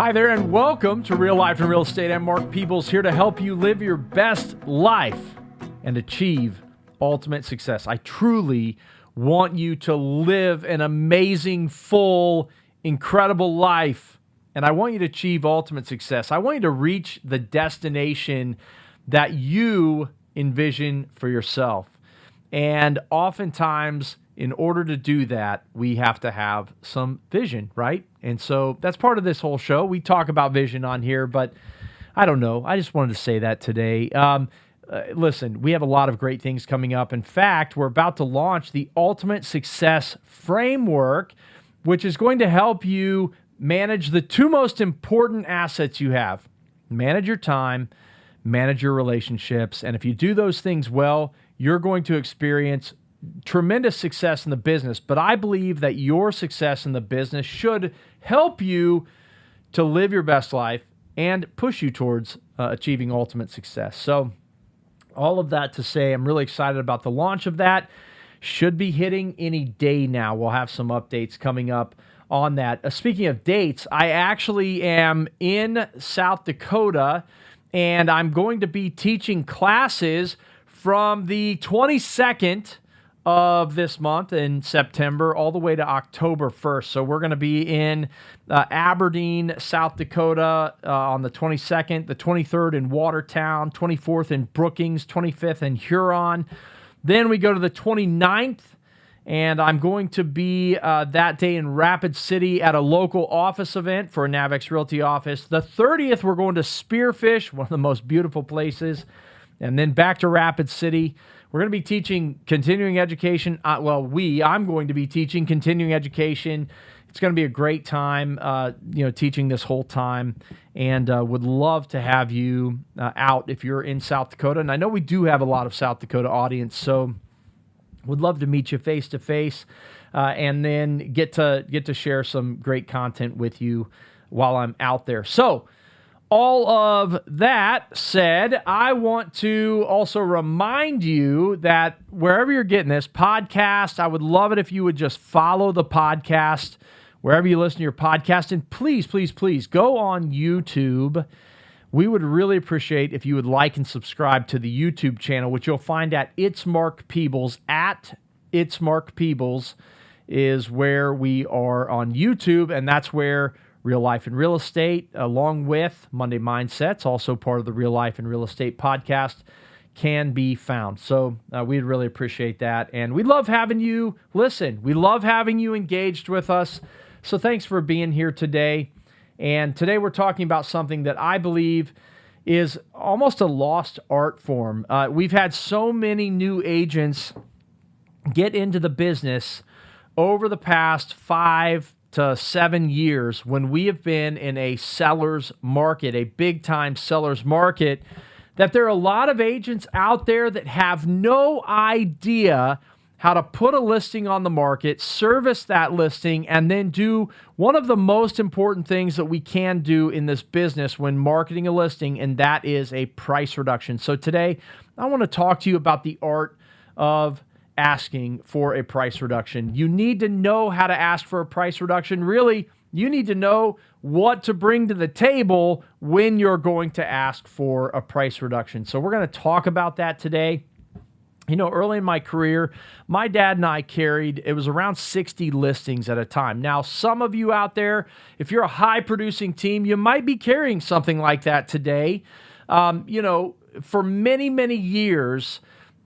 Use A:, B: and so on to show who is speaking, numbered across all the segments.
A: Hi there, and welcome to Real Life in Real Estate. I'm Mark Peebles, here to help you live your best life and achieve ultimate success. I truly want you to live an amazing, full, incredible life, and I want you to achieve ultimate success. I want you to reach the destination that you envision for yourself. And oftentimes, in order to do that, we have to have some vision, right? And so that's part of this whole show. We talk about vision on here, but I don't know. I just wanted to say that today. Listen, we have a lot of great things coming up. In fact, we're about to launch the Ultimate Success Framework, which is going to help you manage the two most important assets you have. Manage your time, manage your relationships. And if you do those things well, you're going to experience tremendous success in the business. But I believe that your success in the business should help you to live your best life and push you towards achieving ultimate success. So all of that to say, I'm really excited about the launch of that. Should be hitting any day now. We'll have some updates coming up on that. Speaking of dates, I actually am in South Dakota, and I'm going to be teaching classes from the 22nd of this month in September all the way to October 1st. So we're going to be in Aberdeen, South Dakota on the 22nd, the 23rd in Watertown, 24th in Brookings, 25th in Huron. Then we go to the 29th, and I'm going to be that day in Rapid City at a local office event for a Navex Realty office. The 30th, we're going to Spearfish, one of the most beautiful places, and then back to Rapid City. We're going to be teaching continuing education. I'm going to be teaching continuing education. It's going to be a great time, teaching this whole time, and would love to have you out if you're in South Dakota. And I know we do have a lot of South Dakota audience, so would love to meet you face to face, and then get to share some great content with you while I'm out there. So, all of that said, I want to also remind you that wherever you're getting this podcast, I would love it if you would just follow the podcast wherever you listen to your podcast. And please, please, please go on YouTube. We would really appreciate if you would like and subscribe to the YouTube channel, which you'll find at It's Mark Peebles. At It's Mark Peebles is where we are on YouTube, and that's where Real Life in Real Estate, along with Monday Mindsets, also part of the Real Life in Real Estate podcast, can be found. So we'd really appreciate that. And we love having you listen. We love having you engaged with us. So thanks for being here today. And today we're talking about something that I believe is almost a lost art form. We've had so many new agents get into the business over the past 5 to 7 years when we have been in a seller's market, a big-time seller's market, that there are a lot of agents out there that have no idea how to put a listing on the market, service that listing, and then do one of the most important things that we can do in this business when marketing a listing, and that is a price reduction. So today, I want to talk to you about the art of asking for a price reduction. You need to know how to ask for a price reduction. Really, you need to know what to bring to the table when you're going to ask for a price reduction. So we're going to talk about that today. You know, early in my career, my dad and I it was around 60 listings at a time. Now, some of you out there, if you're a high-producing team, you might be carrying something like that today. For many, many years,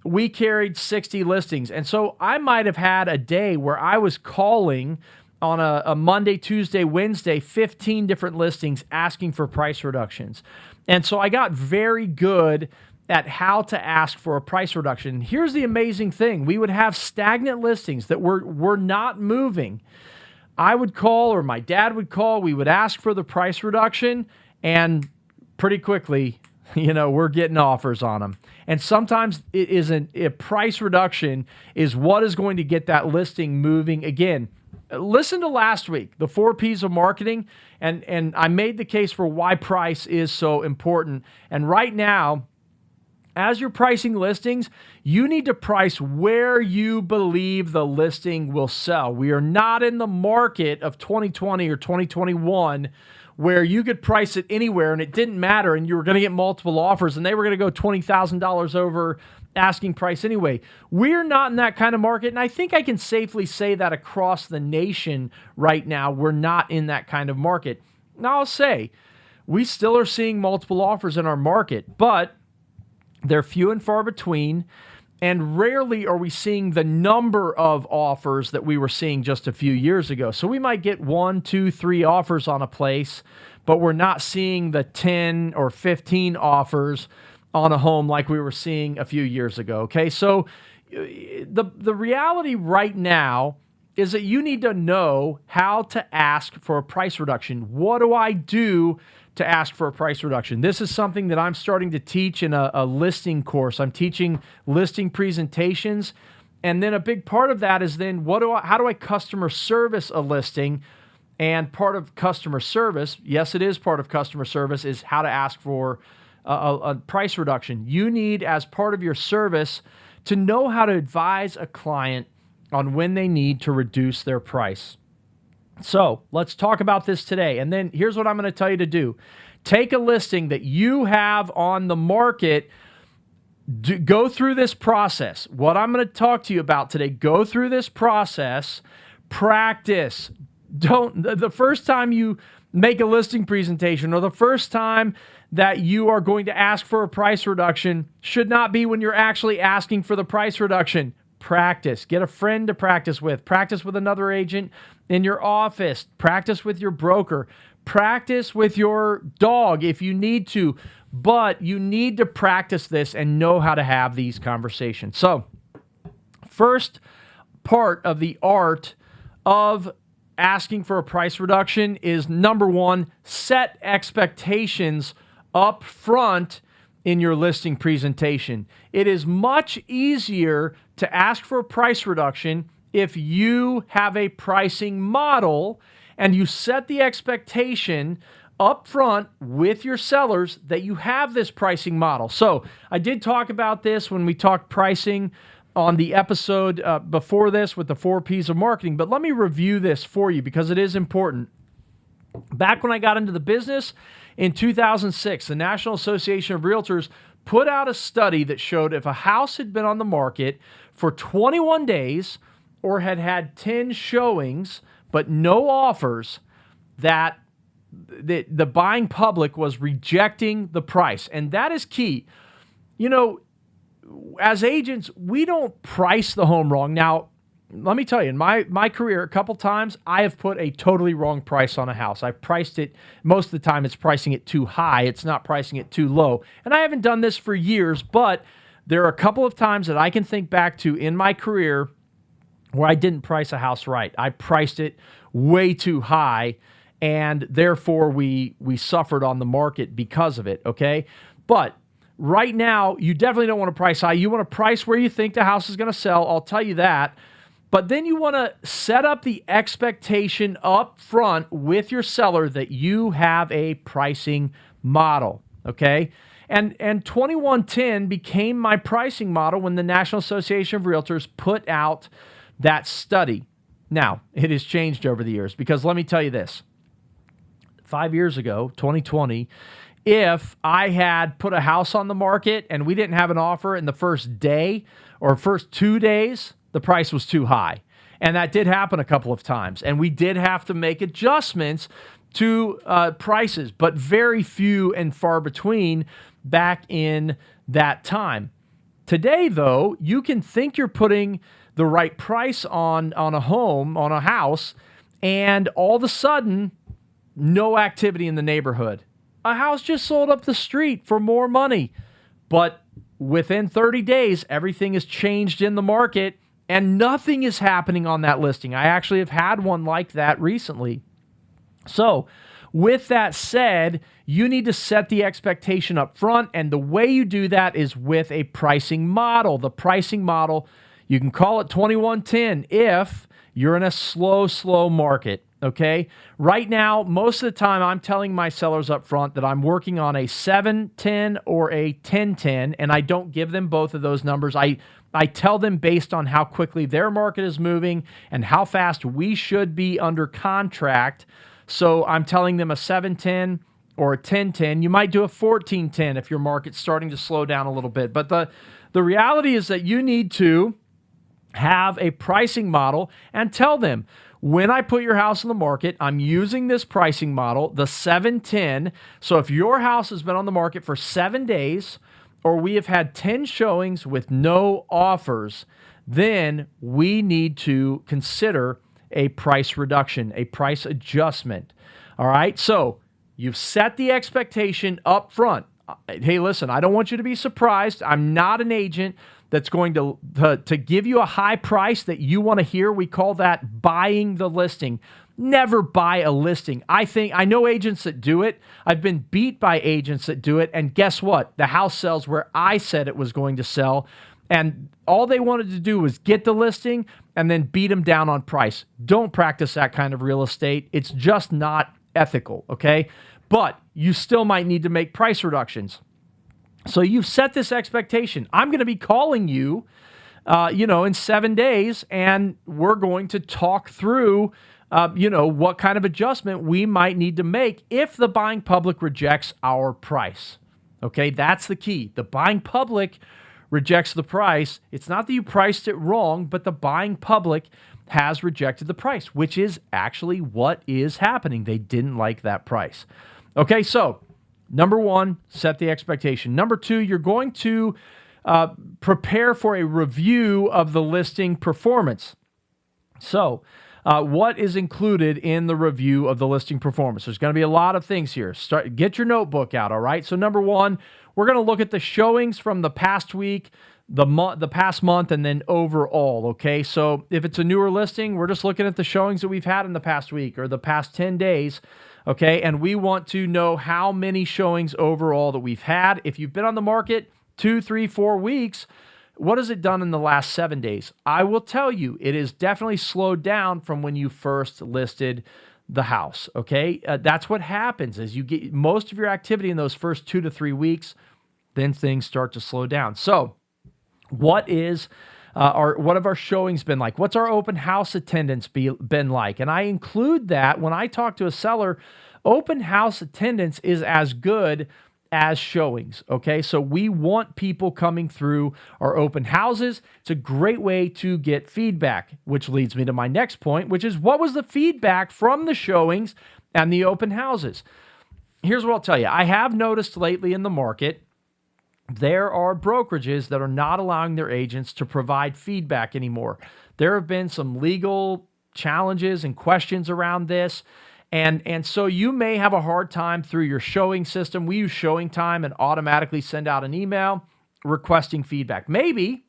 A: we carried 60 listings. And so I might have had a day where I was calling on a Monday, Tuesday, Wednesday, 15 different listings asking for price reductions. And so I got very good at how to ask for a price reduction. Here's the amazing thing. We would have stagnant listings that were not moving. I would call, or my dad would call, we would ask for the price reduction, and pretty quickly, we're getting offers on them. And sometimes it isn't. A price reduction is what is going to get that listing moving. Again, listen to last week, the 4 P's of marketing, and I made the case for why price is so important. And right now, as you're pricing listings, you need to price where you believe the listing will sell. We are not in the market of 2020 or 2021 where you could price it anywhere and it didn't matter and you were going to get multiple offers and they were going to go $20,000 over asking price anyway. We're not in that kind of market, and I think I can safely say that across the nation right now, we're not in that kind of market. Now, I'll say, we still are seeing multiple offers in our market, but they're few and far between, and rarely are we seeing the number of offers that we were seeing just a few years ago. So we might get 1, 2, 3 offers on a place, but we're not seeing the 10 or 15 offers on a home like we were seeing a few years ago, okay? So the reality right now is that you need to know how to ask for a price reduction. What do I do to ask for a price reduction? This is something that I'm starting to teach in a listing course. I'm teaching listing presentations, and then a big part of that is then how do I customer service a listing? And part of customer service, yes, it is part of customer service, is how to ask for a price reduction. You need, as part of your service, to know how to advise a client on when they need to reduce their price. So let's talk about this today. And then here's what I'm going to tell you to do. Take a listing that you have on the market, go through this process. What I'm going to talk to you about today, go through this process, practice. The first time you make a listing presentation or the first time that you are going to ask for a price reduction should not be when you're actually asking for the price reduction. Practice. Get a friend to practice with. Practice with another agent in your office. Practice with your broker. Practice with your dog if you need to. But you need to practice this and know how to have these conversations. So, first part of the art of asking for a price reduction is, number one, set expectations up front in your listing presentation. It is much easier to ask for a price reduction if you have a pricing model and you set the expectation up front with your sellers that you have this pricing model. So I did talk about this when we talked pricing on the episode before this with the 4 P's of marketing, but let me review this for you because it is important. Back when I got into the business in 2006, the National Association of Realtors put out a study that showed if a house had been on the market for 21 days or had had 10 showings but no offers, that the buying public was rejecting the price. And that is key. You know, as agents, we don't price the home wrong. Now, let me tell you, in my career, a couple times, I have put a totally wrong price on a house. I've priced it, most of the time it's pricing it too high. It's not pricing it too low. And I haven't done this for years, but there are a couple of times that I can think back to in my career where I didn't price a house right. I priced it way too high, and therefore we suffered on the market because of it, okay? But right now, you definitely don't want to price high. You want to price where you think the house is going to sell. I'll tell you that. But then you want to set up the expectation up front with your seller that you have a pricing model, okay? And 2110 became my pricing model when the National Association of Realtors put out that study. Now, it has changed over the years because let me tell you this. 5 years ago, 2020, if I had put a house on the market and we didn't have an offer in the first day or first 2 days, the price was too high. And that did happen a couple of times. And we did have to make adjustments to prices, but very few and far between back in that time. Today, though, you can think you're putting the right price on a home, on a house, and all of a sudden, no activity in the neighborhood. A house just sold up the street for more money. But within 30 days, everything has changed in the market and nothing is happening on that listing. I actually have had one like that recently. So with that said, you need to set the expectation up front, and the way you do that is with a pricing model. The pricing model, you can call it 2110 if you're in a slow market. Okay. Right now, most of the time, I'm telling my sellers up front that I'm working on a 710 or a 1010, and I don't give them both of those numbers. I tell them based on how quickly their market is moving and how fast we should be under contract So I'm telling them a 7-10 or a 10-10. You might do a 14-10 if your market's starting to slow down a little bit. But the reality is that you need to have a pricing model and tell them, when I put your house on the market, I'm using this pricing model, the 7-10. So if your house has been on the market for 7 days, or we have had 10 showings with no offers, then we need to consider a price reduction, a price adjustment. All right. So you've set the expectation up front. Hey, listen, I don't want you to be surprised. I'm not an agent that's going to give you a high price that you want to hear. We call that buying the listing. Never buy a listing. I know agents that do it. I've been beat by agents that do it. And guess what? The house sells where I said it was going to sell. And all they wanted to do was get the listing and then beat them down on price. Don't practice that kind of real estate. It's just not ethical, okay? But you still might need to make price reductions. So you've set this expectation. I'm going to be calling you, in 7 days, and we're going to talk through, what kind of adjustment we might need to make if the buying public rejects our price. Okay, that's the key. The buying public rejects the price. It's not that you priced it wrong, but the buying public has rejected the price, which is actually what is happening. They didn't like that price. Okay, so number one, set the expectation. Number two, you're going to prepare for a review of the listing performance. So what is included in the review of the listing performance? There's going to be a lot of things here. Get your notebook out, all right? So number one, we're going to look at the showings from the past week, the past month, and then overall, okay? So if it's a newer listing, we're just looking at the showings that we've had in the past week or the past 10 days, okay? And we want to know how many showings overall that we've had. If you've been on the market 2, 3, 4 weeks, what has it done in the last 7 days? I will tell you, it is definitely slowed down from when you first listed the house, okay? That's what happens is you get most of your activity in those first 2 to 3 weeks, then things start to slow down. So what have our showings been like? What's our open house attendance been like? And I include that when I talk to a seller. Open house attendance is as good as showings, okay? So we want people coming through our open houses. It's a great way to get feedback, which leads me to my next point, which is what was the feedback from the showings and the open houses? Here's what I'll tell you. I have noticed lately in the market, there are brokerages that are not allowing their agents to provide feedback anymore. There have been some legal challenges and questions around this. And so you may have a hard time through your showing system. We use Showing Time and automatically send out an email requesting feedback. Maybe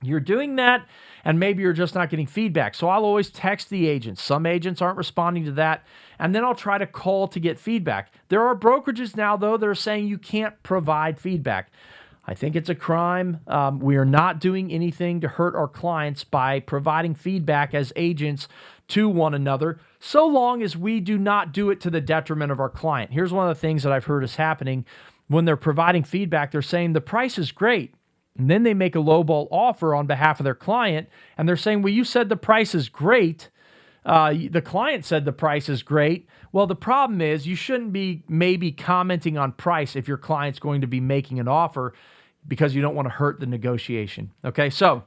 A: you're doing that and maybe you're just not getting feedback. So I'll always text the agents. Some agents aren't responding to that. And then I'll try to call to get feedback. There are brokerages now, though, that are saying you can't provide feedback. I think it's a crime. We are not doing anything to hurt our clients by providing feedback as agents to one another, so long as we do not do it to the detriment of our client. Here's one of the things that I've heard is happening when they're providing feedback. They're saying the price is great. And then they make a lowball offer on behalf of their client. And they're saying, well, you said the price is great. The client said the price is great. Well, the problem is you shouldn't be maybe commenting on price if your client's going to be making an offer because you don't want to hurt the negotiation. Okay, so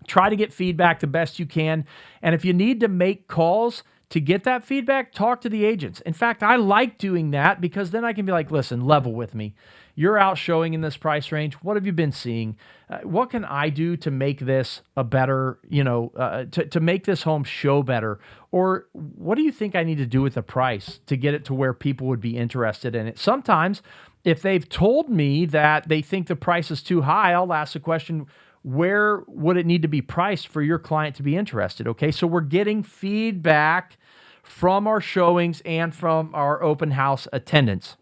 A: try to get feedback the best you can. And if you need to make calls to get that feedback, talk to the agents. In fact, I like doing that because then I can be like, listen, level with me. You're out showing in this price range. What have you been seeing? What can I do to make this a better, to make this home show better? Or what do you think I need to do with the price to get it to where people would be interested in it? Sometimes if they've told me that they think the price is too high, I'll ask the question, where would it need to be priced for your client to be interested? Okay, so we're getting feedback from our showings and from our open house attendance.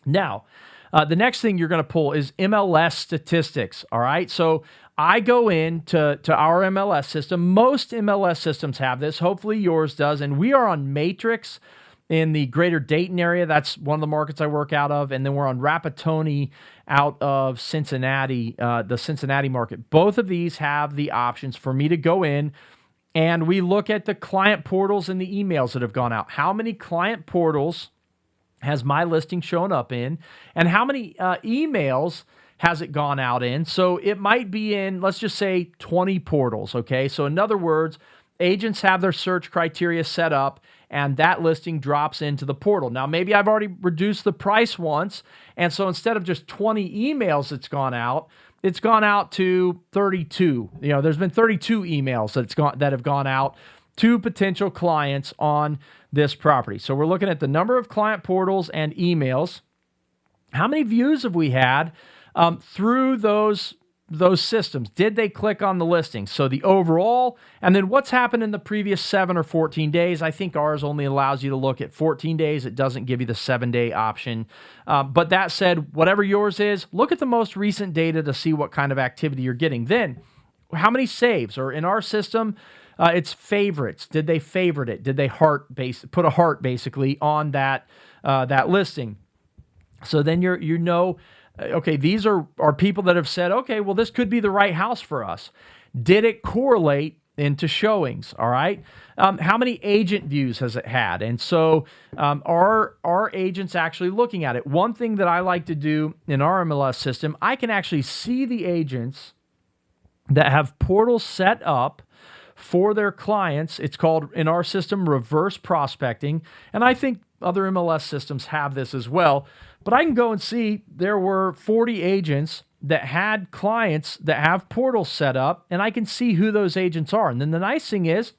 A: Now, the next thing you're going to pull is MLS statistics, all right? So I go into our MLS system. Most MLS systems have this. Hopefully yours does. And we are on Matrix in the greater Dayton area. That's one of the markets I work out of. And then we're on Rapatoni out of Cincinnati, the Cincinnati market. Both of these have the options for me to go in and we look at the client portals and the emails that have gone out. How many client portals has my listing shown up in, and how many emails has it gone out in? So it might be in, let's just say 20 portals, okay? So in other words, agents have their search criteria set up, and that listing drops into the portal. Now, maybe I've already reduced the price once, and so instead of just 20 emails that's gone out, it's gone out to 32. There's been 32 emails that have gone out to potential clients on this property. So we're looking at the number of client portals and emails. How many views have we had through those systems? Did they click on the listing? So the overall, and then what's happened in the previous 7 or 14 days. I think ours only allows you to look at 14 days. It doesn't give you the 7-day option. But that said, whatever yours is, look at the most recent data to see what kind of activity you're getting. Then, how many saves? Or in our system, it's favorites. Did they favorite it? Did they put a heart basically on that listing? So then okay, these are people that have said, okay, well, this could be the right house for us. Did it correlate into showings? All right. How many agent views has it had? And so are agents actually looking at it? One thing that I like to do in our MLS system, I can actually see the agents that have portals set up for their clients. It's called, in our system, reverse prospecting. And I think other MLS systems have this as well. But I can go and see there were 40 agents that had clients that have portals set up, and I can see who those agents are. And then the nice thing is,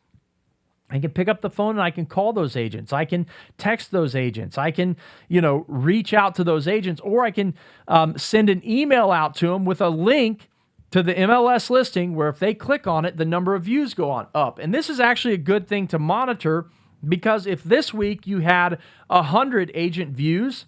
A: I can pick up the phone and I can call those agents. I can text those agents. I can, reach out to those agents, or I can send an email out to them with a link to the MLS listing where if they click on it, the number of views go up. And this is actually a good thing to monitor, because if this week you had 100 agent views,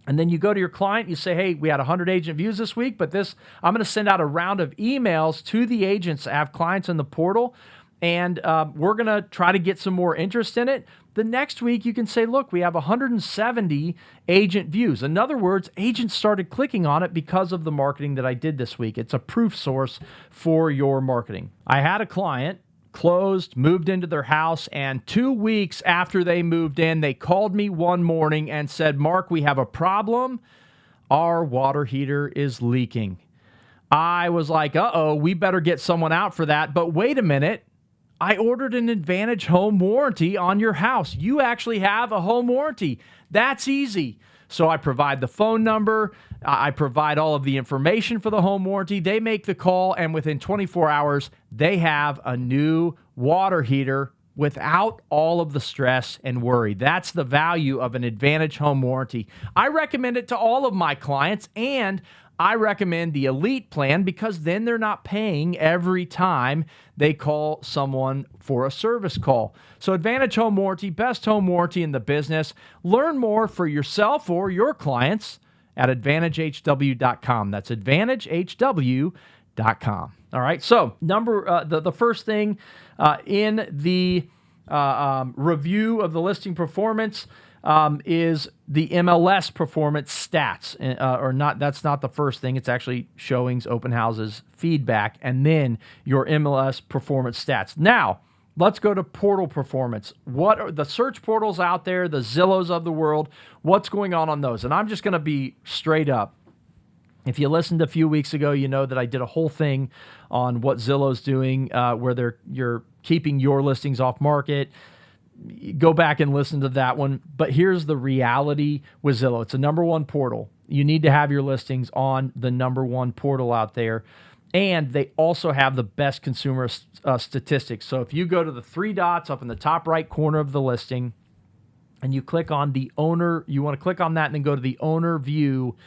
A: and then you go to your client, you say, hey, we had 100 agent views this week, but I'm going to send out a round of emails to the agents that have clients in the portal, and we're going to try to get some more interest in it. The next week, you can say, look, we have 170 agent views. In other words, agents started clicking on it because of the marketing that I did this week. It's a proof source for your marketing. I had a client closed, moved into their house, and 2 weeks after they moved in, they called me one morning and said, Mark, we have a problem. Our water heater is leaking. I was like, uh-oh, we better get someone out for that. But wait a minute. I ordered an Advantage home warranty on your house. You actually have a home warranty. That's easy. So I provide the phone number. I provide all of the information for the home warranty. They make the call, and within 24 hours, they have a new water heater without all of the stress and worry. That's the value of an Advantage home warranty. I recommend it to all of my clients, and I recommend the Elite plan because then they're not paying every time they call someone for a service call. So Advantage home warranty, best home warranty in the business. Learn more for yourself or your clients at AdvantageHW.com. That's AdvantageHW.com. All right. So the first thing in the review of the listing performance is the MLS performance stats, or not. That's not the first thing. It's actually showings, open houses, feedback, and then your MLS performance stats. Now, let's go to portal performance. What are the search portals out there, the Zillows of the world? What's going on those? And I'm just going to be straight up. If you listened a few weeks ago, you know that I did a whole thing on what Zillow's doing, where you're keeping your listings off market. Go back and listen to that one. But here's the reality with Zillow. It's a number one portal. You need to have your listings on the number one portal out there. And they also have the best consumer statistics. So if you go to the 3 dots up in the top right corner of the listing and you click on the owner, you want to click on that and then go to the owner view,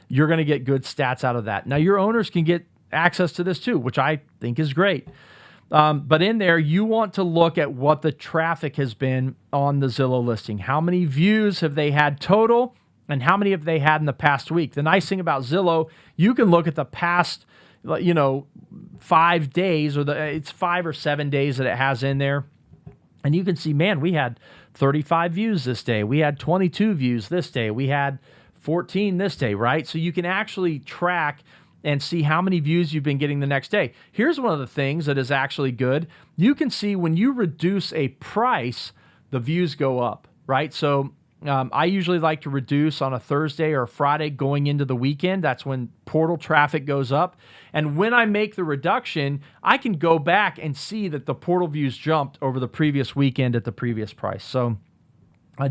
A: you're going to get good stats out of that. Now, your owners can get access to this too, which I think is great. But in there, you want to look at what the traffic has been on the Zillow listing. How many views have they had total, and how many have they had in the past week? The nice thing about Zillow, you can look at the past, 5 days, or it's 5 or 7 days that it has in there, and you can see, man, we had 35 views this day. We had 22 views this day. We had 14 this day, right? So you can actually track and see how many views you've been getting the next day. Here's one of the things that is actually good. You can see when you reduce a price, the views go up, right? So I usually like to reduce on a Thursday or a Friday going into the weekend. That's when portal traffic goes up. And when I make the reduction, I can go back and see that the portal views jumped over the previous weekend at the previous price. So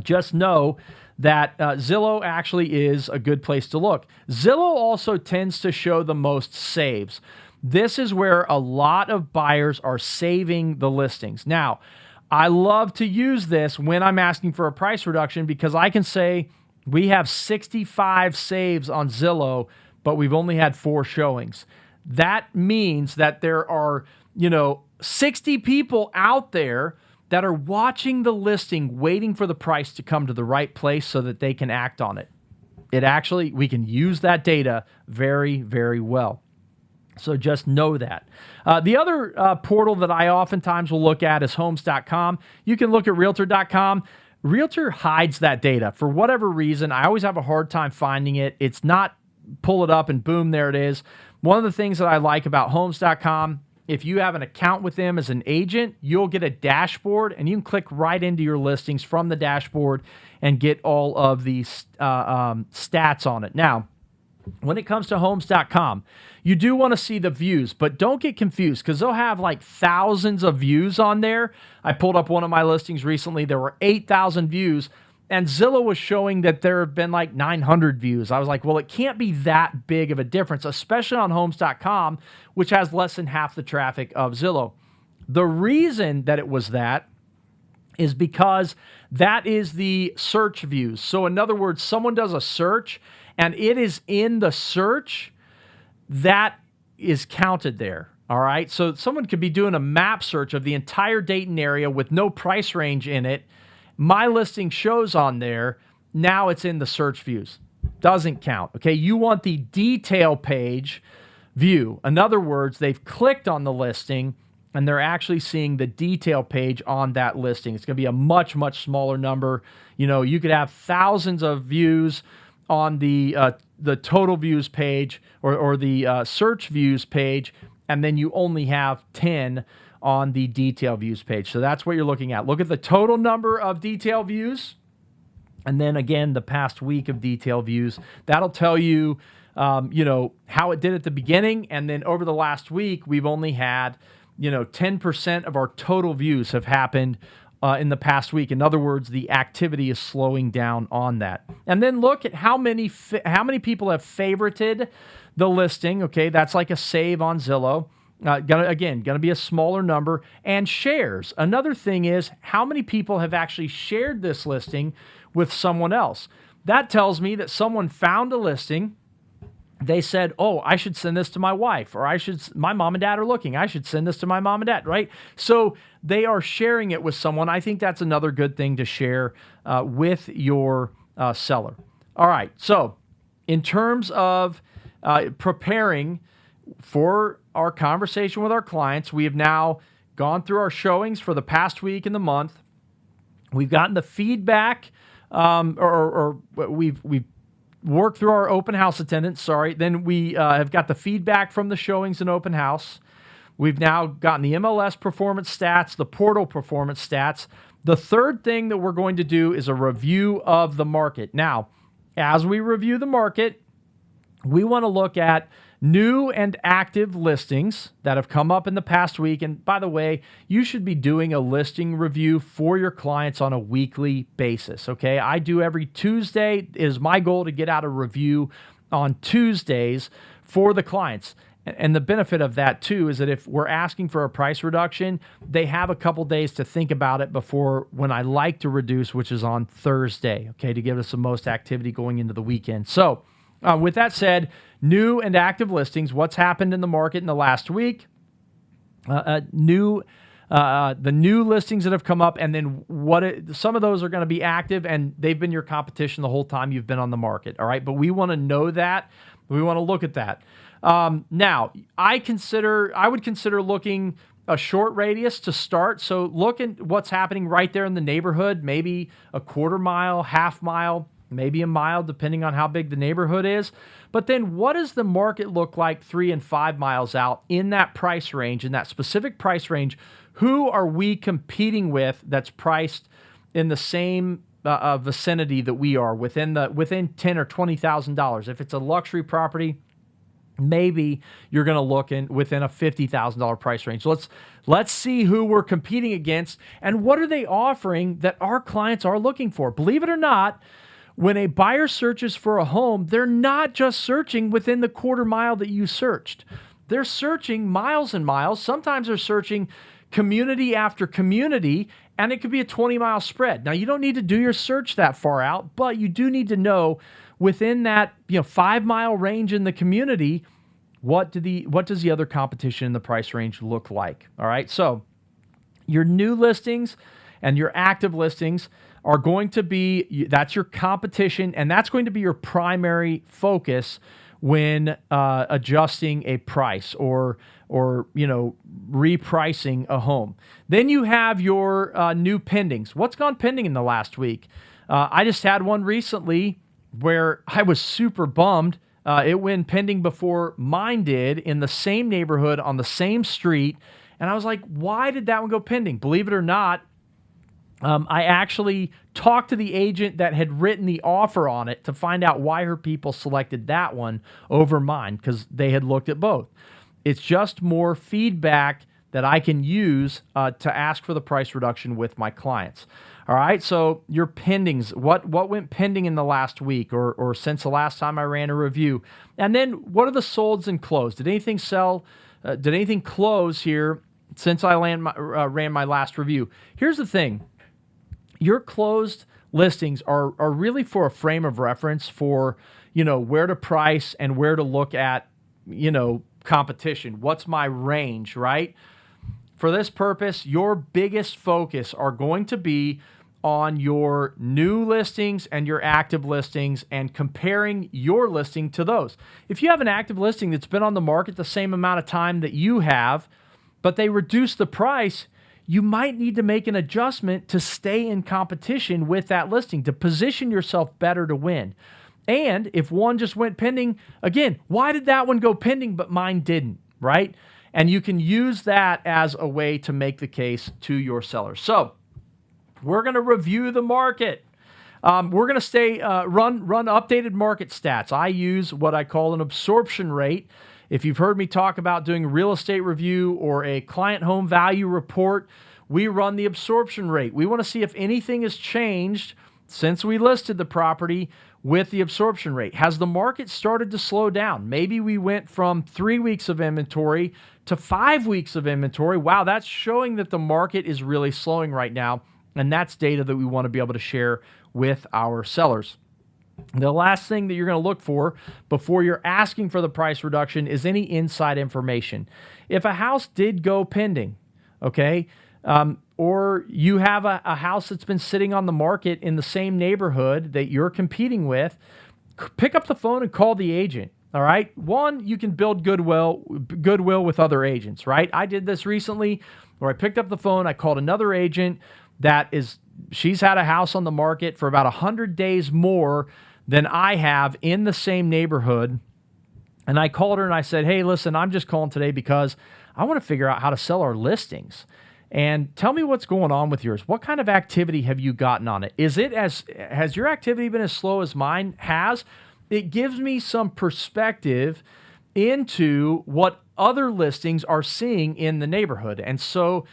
A: just know that Zillow actually is a good place to look. Zillow also tends to show the most saves. This is where a lot of buyers are saving the listings. Now, I love to use this when I'm asking for a price reduction because I can say we have 65 saves on Zillow, but we've only had 4 showings. That means that there are, 60 people out there that are watching the listing, waiting for the price to come to the right place so that they can act on it. We can use that data very, very well. So just know that. The other portal that I oftentimes will look at is homes.com. You can look at realtor.com. Realtor hides that data. For whatever reason, I always have a hard time finding it. It's not pull it up and boom, there it is. One of the things that I like about homes.com, if you have an account with them as an agent, you'll get a dashboard and you can click right into your listings from the dashboard and get all of the stats on it. Now, when it comes to homes.com, you do want to see the views, but don't get confused because they'll have like thousands of views on there. I pulled up one of my listings recently. There were 8,000 views, and Zillow was showing that there have been like 900 views. I was like, well, it can't be that big of a difference, especially on homes.com, which has less than half the traffic of Zillow. The reason that it was that is because that is the search views. So in other words, someone does a search and it is in the search, that is counted there. All right. So someone could be doing a map search of the entire Dayton area with no price range in it. My listing shows on there. Now it's in the search views. Doesn't count. Okay. You want the detail page view. In other words, they've clicked on the listing and they're actually seeing the detail page on that listing. It's going to be a much, much smaller number. You could have thousands of views on the total views page or the search views page, and then you only have 10 on the detail views page. So that's what you're looking at. Look at the total number of detail views, and then again, the past week of detail views. That'll tell you, how it did at the beginning, and then over the last week, we've only had, 10% of our total views have happened in the past week. In other words, the activity is slowing down on that. And then look at how many people have favorited the listing. Okay, that's like a save on Zillow. Gonna be a smaller number. And shares. Another thing is how many people have actually shared this listing with someone else. That tells me that someone found a listing. They said, oh, I should send this to my wife, or my mom and dad are looking. I should send this to my mom and dad, right? So they are sharing it with someone. I think that's another good thing to share with your seller. All right. So in terms of preparing for our conversation with our clients, we have now gone through our showings for the past week and the month. We've gotten the feedback, or we've worked through our open house attendance. Then we have got the feedback from the showings and open house. We've now gotten the MLS performance stats, the portal performance stats. The third thing that we're going to do is a review of the market. Now, as we review the market, we want to look at new and active listings that have come up in the past week. And by the way, you should be doing a listing review for your clients on a weekly basis, okay? I do every Tuesday. It is my goal to get out a review on Tuesdays for the clients. And the benefit of that, too, is that if we're asking for a price reduction, they have a couple days to think about it before when I like to reduce, which is on Thursday, okay, to give us the most activity going into the weekend. So with that said, new and active listings, what's happened in the market in the last week, the new listings that have come up, and then some of those are going to be active, and they've been your competition the whole time you've been on the market, all right? But we want to know that. We want to look at that. Now, I would consider looking a short radius to start. So look at what's happening right there in the neighborhood, maybe a quarter mile, half mile. maybe a mile, depending on how big the neighborhood is. But then what does the market look like 3 and 5 miles out in that price range, in that specific price range? Who are we competing with that's priced in the same vicinity that we are, within $10,000 or $20,000? If it's a luxury property, maybe you're going to look in within a $50,000 price range. Let's see who we're competing against and what are they offering that our clients are looking for. Believe it or not, when a buyer searches for a home, they're not just searching within the quarter mile that you searched. They're searching miles and miles. Sometimes they're searching community after community, and it could be a 20-mile spread. Now, you don't need to do your search that far out, but you do need to know within that 5-mile range in the community, what does the other competition in the price range look like? All right, so your new listings and your active listings are going to be, that's your competition, and that's going to be your primary focus when adjusting a price or repricing a home. Then you have your new pendings. What's gone pending in the last week? I just had one recently where I was super bummed. It went pending before mine did in the same neighborhood on the same street, and I was like, why did that one go pending? Believe it or not, I actually talked to the agent that had written the offer on it to find out why her people selected that one over mine, because they had looked at both. It's just more feedback that I can use to ask for the price reduction with my clients. All right, so your pendings, what went pending in the last week or since the last time I ran a review? And then what are the solds and closed? Did anything sell? Did anything close here since I ran my last review? Here's the thing. Your closed listings are really for a frame of reference for, where to price and where to look at, competition. What's my range, right? For this purpose, your biggest focus are going to be on your new listings and your active listings and comparing your listing to those. If you have an active listing that's been on the market the same amount of time that you have, but they reduce the price, you might need to make an adjustment to stay in competition with that listing, to position yourself better to win. And if one just went pending, again, why did that one go pending but mine didn't, right? And you can use that as a way to make the case to your sellers. So we're going to review the market. We're going to stay run updated market stats. I use what I call an absorption rate. If you've heard me talk about doing a real estate review or a client home value report, we run the absorption rate. We want to see if anything has changed since we listed the property with the absorption rate. Has the market started to slow down? Maybe we went from 3 weeks of inventory to 5 weeks of inventory. Wow, that's showing that the market is really slowing right now, and that's data that we want to be able to share with our sellers. The last thing that you're going to look for before you're asking for the price reduction is any inside information. If a house did go pending, okay, or you have a house that's been sitting on the market in the same neighborhood that you're competing with, pick up the phone and call the agent. All right. One, you can build goodwill with other agents, right? I did this recently where I picked up the phone, I called another agent she's had a house on the market for about 100 days more than I have in the same neighborhood. And I called her and I said, hey, listen, I'm just calling today because I want to figure out how to sell our listings. And tell me what's going on with yours. What kind of activity have you gotten on it? Has your activity been as slow as mine has? It gives me some perspective into what other listings are seeing in the neighborhood. And so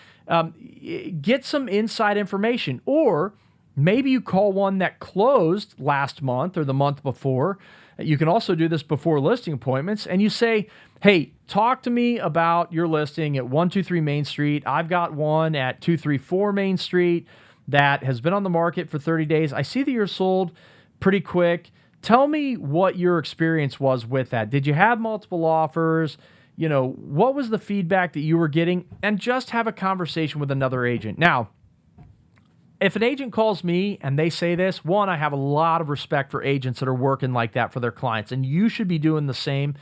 A: get some inside information. Or maybe you call one that closed last month or the month before. You can also do this before listing appointments. And you say, hey, talk to me about your listing at 123 Main Street. I've got one at 234 Main Street that has been on the market for 30 days. I see that you're sold pretty quick. Tell me what your experience was with that. Did you have multiple offers? What was the feedback that you were getting? And just have a conversation with another agent. Now, if an agent calls me and they say this, one, I have a lot of respect for agents that are working like that for their clients, and you should be doing the same.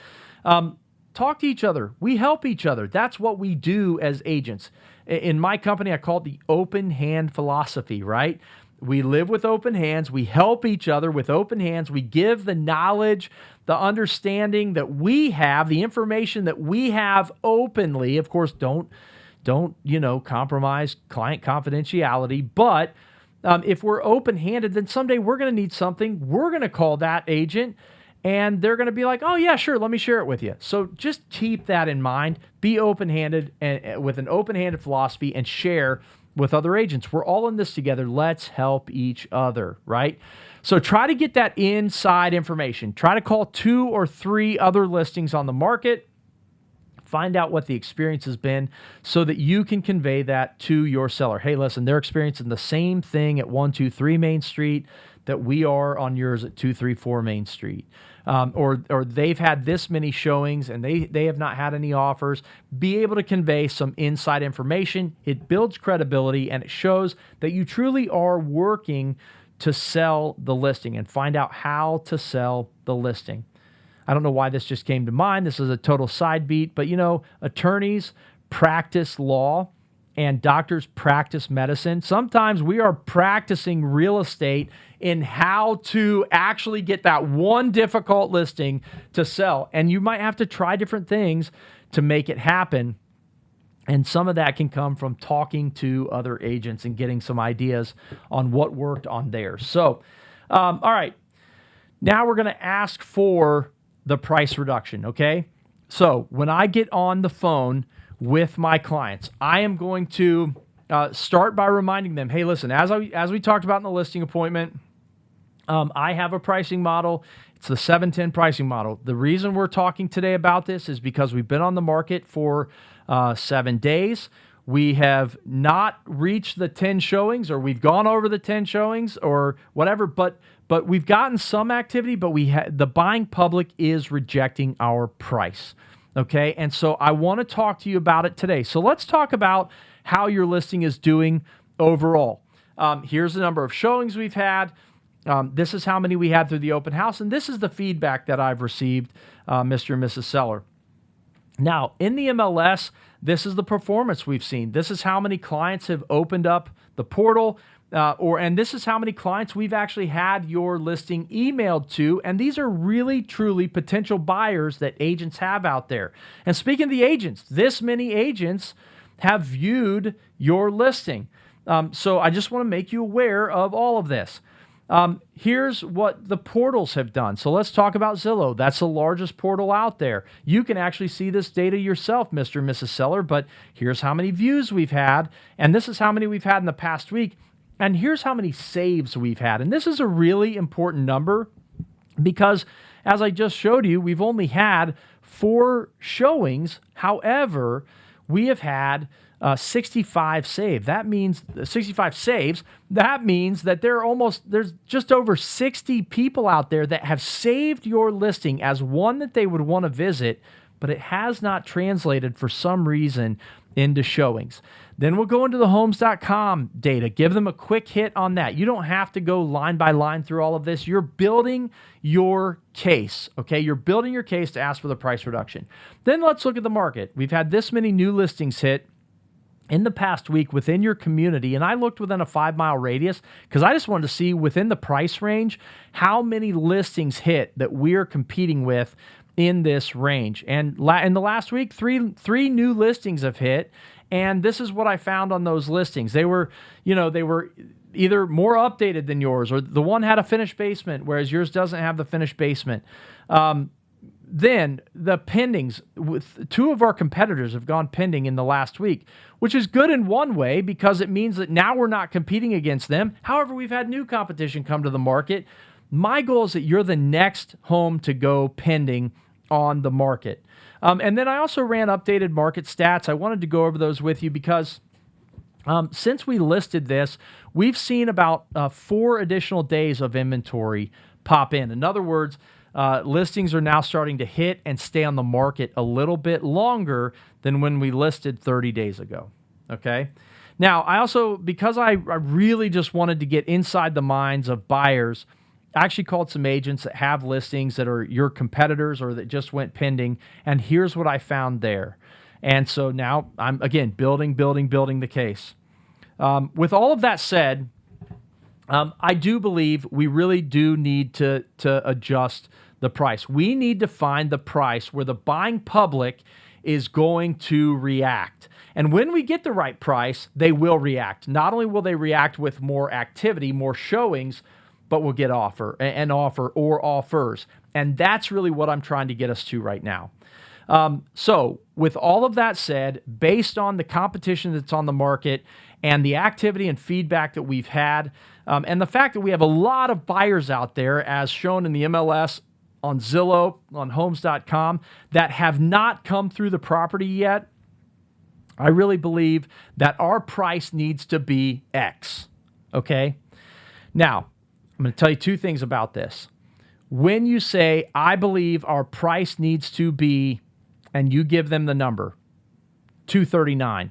A: Talk to each other. We help each other. That's what we do as agents. In my company, I call it the open hand philosophy, right? We live with open hands. We help each other with open hands. We give the knowledge, the understanding that we have, the information that we have openly. Of course, don't compromise client confidentiality. But if we're open-handed, then someday we're going to need something. We're going to call that agent, and they're going to be like, oh, yeah, sure, let me share it with you. So just keep that in mind. Be open-handed and with an open-handed philosophy and share with other agents. We're all in this together. Let's help each other, right? So try to get that inside information. Try to call 2 or 3 other listings on the market. Find out what the experience has been so that you can convey that to your seller. Hey, listen, they're experiencing the same thing at 123 Main Street that we are on yours at 234 Main Street. Or they've had this many showings and they have not had any offers. Be able to convey some inside information. It builds credibility and it shows that you truly are working to sell the listing and find out how to sell the listing. I don't know why this just came to mind. This is a total side beat, but attorneys practice law and doctors practice medicine. Sometimes we are practicing real estate in how to actually get that one difficult listing to sell. And you might have to try different things to make it happen. And some of that can come from talking to other agents and getting some ideas on what worked on theirs. So, all right, now we're going to ask for the price reduction, okay? So when I get on the phone with my clients, I am going to start by reminding them, hey, listen, as we talked about in the listing appointment, I have a pricing model. It's the 710 pricing model. The reason we're talking today about this is because we've been on the market for 7 days. We have not reached the 10 showings, or we've gone over the 10 showings or whatever, but we've gotten some activity, but the buying public is rejecting our price, okay? And so I want to talk to you about it today. So let's talk about how your listing is doing overall. Here's the number of showings we've had. This is how many we had through the open house, and this is the feedback that I've received, Mr. and Mrs. Seller. Now, in the MLS, this is the performance we've seen. This is how many clients have opened up the portal, and this is how many clients we've actually had your listing emailed to. And these are really, truly potential buyers that agents have out there. And speaking of the agents, this many agents have viewed your listing. So I just want to make you aware of all of this. Here's what the portals have done. So let's talk about Zillow. That's the largest portal out there. You can actually see this data yourself, Mr. and Mrs. Seller, but here's how many views we've had, and this is how many we've had in the past week, and here's how many saves we've had. And this is a really important number because, as I just showed you, we've only had 4 showings. However, we have had 65 saves. That means 65 saves. That means that there's just over 60 people out there that have saved your listing as one that they would want to visit, but it has not translated for some reason into showings. Then we'll go into the homes.com data. Give them a quick hit on that. You don't have to go line by line through all of this. You're building your case, okay? You're building your case to ask for the price reduction. Then let's look at the market. We've had this many new listings hit in the past week within your community, and I looked within a 5-mile radius because I just wanted to see within the price range how many listings hit that we're competing with in this range. And in the last week, three new listings have hit, and this is what I found on those listings. They were either more updated than yours, or the one had a finished basement, whereas yours doesn't have the finished basement. Then the pendings, with 2 of our competitors have gone pending in the last week, which is good in one way because it means that now we're not competing against them. However, we've had new competition come to the market. My goal is that you're the next home to go pending on the market. And then I also ran updated market stats. I wanted to go over those with you because since we listed this, we've seen about 4 additional days of inventory pop in. In other words, listings are now starting to hit and stay on the market a little bit longer than when we listed 30 days ago, okay? Now, I also, because I really just wanted to get inside the minds of buyers, I actually called some agents that have listings that are your competitors or that just went pending, and here's what I found there. And so now I'm, again, building the case. With all of that said, I do believe we really do need to adjust the price. We need to find the price where the buying public is going to react. And when we get the right price, they will react. Not only will they react with more activity, more showings, but we'll get an offer or offers. And that's really what I'm trying to get us to right now. So with all of that said, based on the competition that's on the market and the activity and feedback that we've had, and the fact that we have a lot of buyers out there, as shown in the MLS, on Zillow, on homes.com, that have not come through the property yet, I really believe that our price needs to be X, okay? Now, I'm going to tell you two things about this. When you say, I believe our price needs to be, and you give them the number, $239,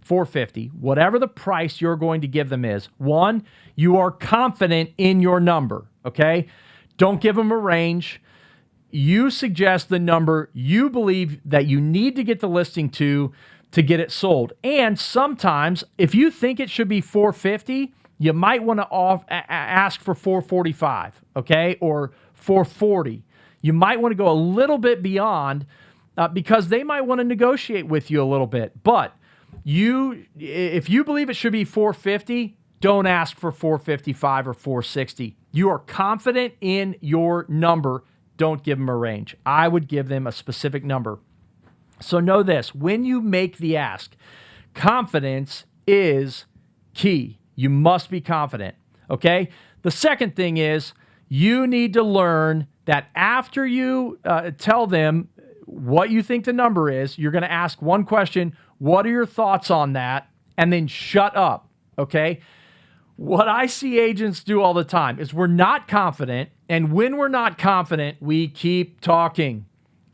A: $450, whatever the price you're going to give them is, one, you are confident in your number, okay? Don't give them a range. You suggest the number you believe that you need to get the listing to get it sold. And sometimes, if you think it should be $450, you might want to ask for $445, okay, or $440. You might want to go a little bit beyond because they might want to negotiate with you a little bit. But if you believe it should be $450, don't ask for $455 or $460. You are confident in your number. Don't give them a range. I would give them a specific number. So know this, when you make the ask, confidence is key. You must be confident, okay? The second thing is you need to learn that after you tell them what you think the number is, you're going to ask one question, what are your thoughts on that? And then shut up, okay? What I see agents do all the time is we're not confident, and when we're not confident, we keep talking.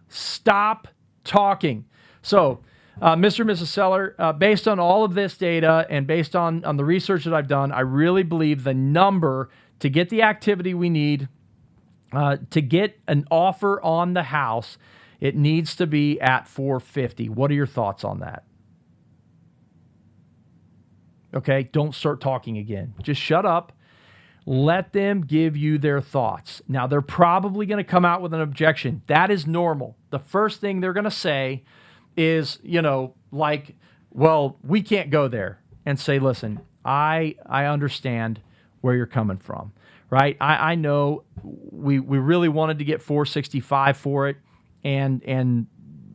A: Stop talking. So, Mr. and Mrs. Seller, based on all of this data and based on the research that I've done, I really believe the number to get the activity we need to get an offer on the house, it needs to be at $450. What are your thoughts on that? Okay, don't start talking again. Just shut up. Let them give you their thoughts. Now, they're probably going to come out with an objection. That is normal. The first thing they're going to say is, like, well, we can't go there. And say, listen, I understand where you're coming from, right? I know we really wanted to get $465 for it. And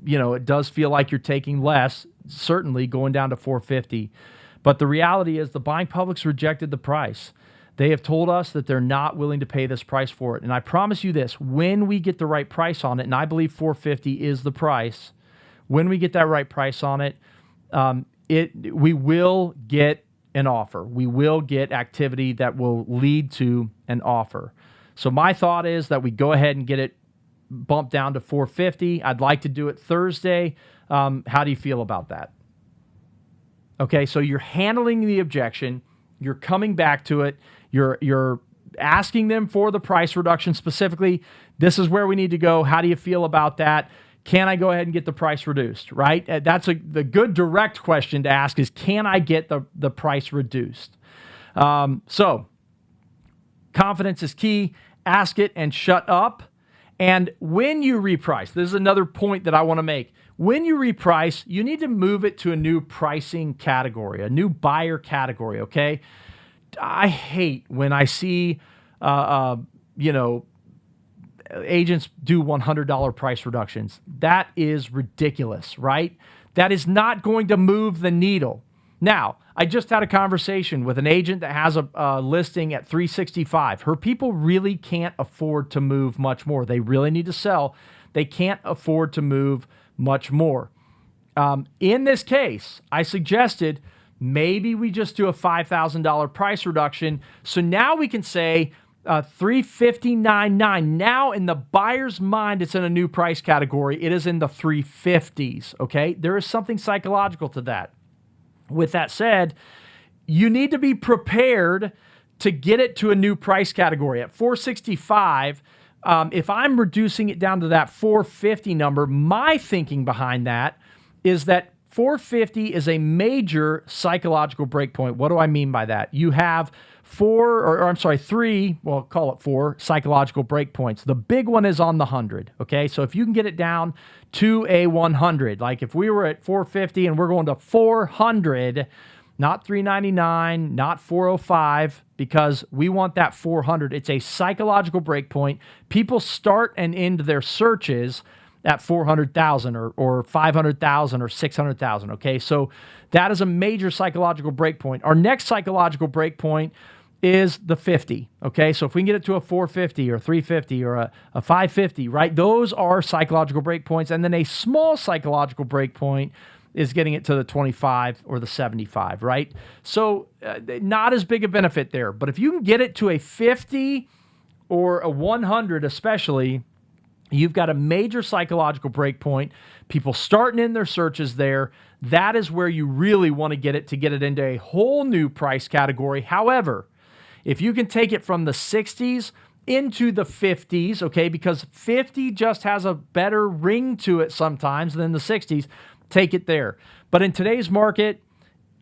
A: it does feel like you're taking less, certainly going down to $450. But the reality is the buying public's rejected the price. They have told us that they're not willing to pay this price for it. And I promise you this, when we get the right price on it, and I believe $450 is the price, when we get that right price on it, we will get an offer. We will get activity that will lead to an offer. So my thought is that we go ahead and get it bumped down to $450. I'd like to do it Thursday. How do you feel about that? Okay, so you're handling the objection. You're coming back to it. You're asking them for the price reduction specifically. This is where we need to go. How do you feel about that? Can I go ahead and get the price reduced, right? That's the good direct question to ask is, can I get the price reduced? So confidence is key. Ask it and shut up. And when you reprice, this is another point that I want to make. When you reprice, you need to move it to a new pricing category, a new buyer category, okay? I hate when I see, agents do $100 price reductions. That is ridiculous, right? That is not going to move the needle. Now, I just had a conversation with an agent that has a listing at $365. Her people really can't afford to move much more. They really need to sell. They can't afford to move much more. In this case, I suggested maybe we just do a $5,000 price reduction. So now we can say $359.9. Now in the buyer's mind, it's in a new price category. It is in the 350s, okay? There is something psychological to that. With that said, you need to be prepared to get it to a new price category. At $465, if I'm reducing it down to that $450 number, my thinking behind that is that 450 is a major psychological breakpoint. What do I mean by that? You have three, well, call it four psychological breakpoints. The big one is on the 100, okay? So if you can get it down to a 100, like if we were at 450 and we're going to 400, not 399, not 405, because we want that 400. It's a psychological breakpoint. People start and end their searches at 400,000 or 500,000 or 600,000, okay? So that is a major psychological breakpoint. Our next psychological breakpoint is the 50, okay? So if we can get it to a 450 or 350 or a 550, right? Those are psychological breakpoints. And then a small psychological breakpoint is getting it to the 25 or the 75, right? So not as big a benefit there. But if you can get it to a 50 or a 100 especially, you've got a major psychological breakpoint. People starting in their searches there. That is where you really want to get it into a whole new price category. However, if you can take it from the 60s into the 50s, okay, because 50 just has a better ring to it sometimes than the 60s, take it there. But in today's market,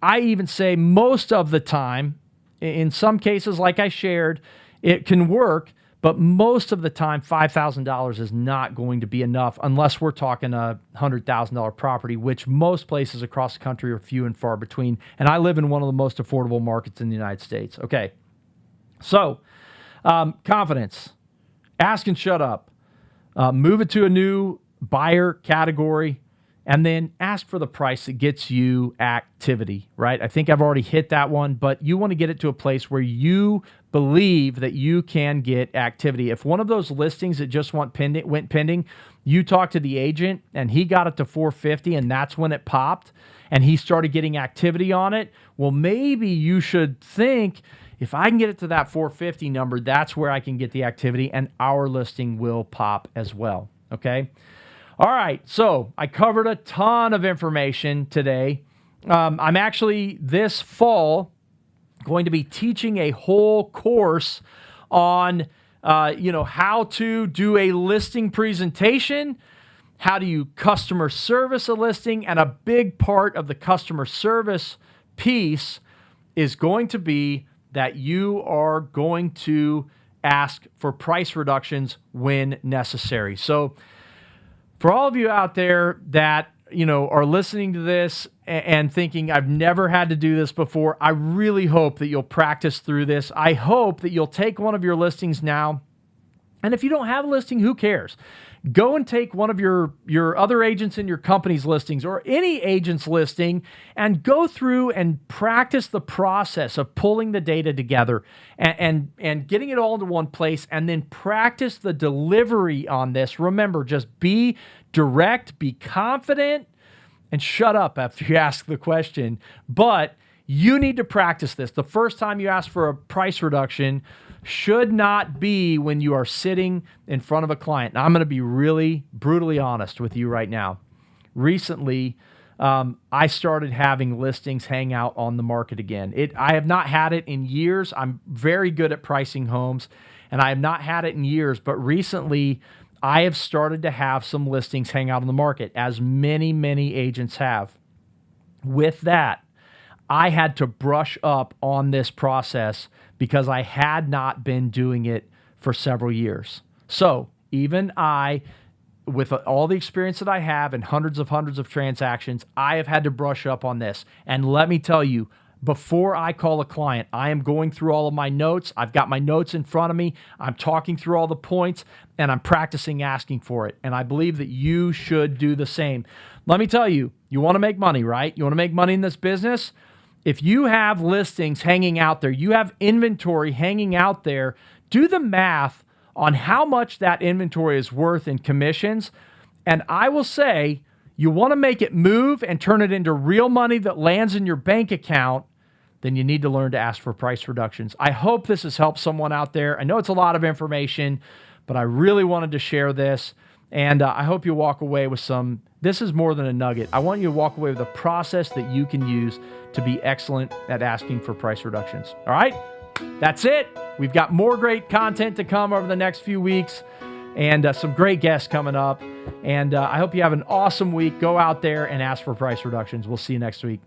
A: I even say most of the time, in some cases, like I shared, it can work, but most of the time, $5,000 is not going to be enough unless we're talking a $100,000 property, which most places across the country are few and far between. And I live in one of the most affordable markets in the United States. Okay. So, confidence, ask and shut up, move it to a new buyer category, and then ask for the price that gets you activity, right? I think I've already hit that one, but you want to get it to a place where you believe that you can get activity. If one of those listings that just went pending, you talk to the agent and he got it to 450 and that's when it popped and he started getting activity on it, well, maybe you should think, if I can get it to that 450 number, that's where I can get the activity and our listing will pop as well, okay? All right, so I covered a ton of information today. I'm actually this fall going to be teaching a whole course on, how to do a listing presentation, how do you customer service a listing, and a big part of the customer service piece is going to be that you are going to ask for price reductions when necessary. So for all of you out there that, are listening to this and thinking, I've never had to do this before, I really hope that you'll practice through this. I hope that you'll take one of your listings now. And if you don't have a listing, who cares? Go and take one of your other agents in your company's listings or any agent's listing and go through and practice the process of pulling the data together and getting it all into one place, and then practice the delivery on this. Remember, just be direct, be confident, and shut up after you ask the question. But you need to practice this. The first time you ask for a price reduction should not be when you are sitting in front of a client. Now, I'm going to be really brutally honest with you right now. Recently, I started having listings hang out on the market again. I have not had it in years. I'm very good at pricing homes, and I have not had it in years. But recently, I have started to have some listings hang out on the market, as many, many agents have. With that, I had to brush up on this process because I had not been doing it for several years. So even I, with all the experience that I have and hundreds of transactions, I have had to brush up on this. And let me tell you, before I call a client, I am going through all of my notes. I've got my notes in front of me. I'm talking through all the points, and I'm practicing asking for it. And I believe that you should do the same. Let me tell you, you want to make money, right? You want to make money in this business? If you have listings hanging out there, you have inventory hanging out there, do the math on how much that inventory is worth in commissions. And I will say, you want to make it move and turn it into real money that lands in your bank account, then you need to learn to ask for price reductions. I hope this has helped someone out there. I know it's a lot of information, but I really wanted to share this. And I hope you walk away with some, this is more than a nugget. I want you to walk away with a process that you can use to be excellent at asking for price reductions. All right, that's it. We've got more great content to come over the next few weeks. and some great guests coming up. And I hope you have an awesome week. Go out there and ask for price reductions. We'll see you next week.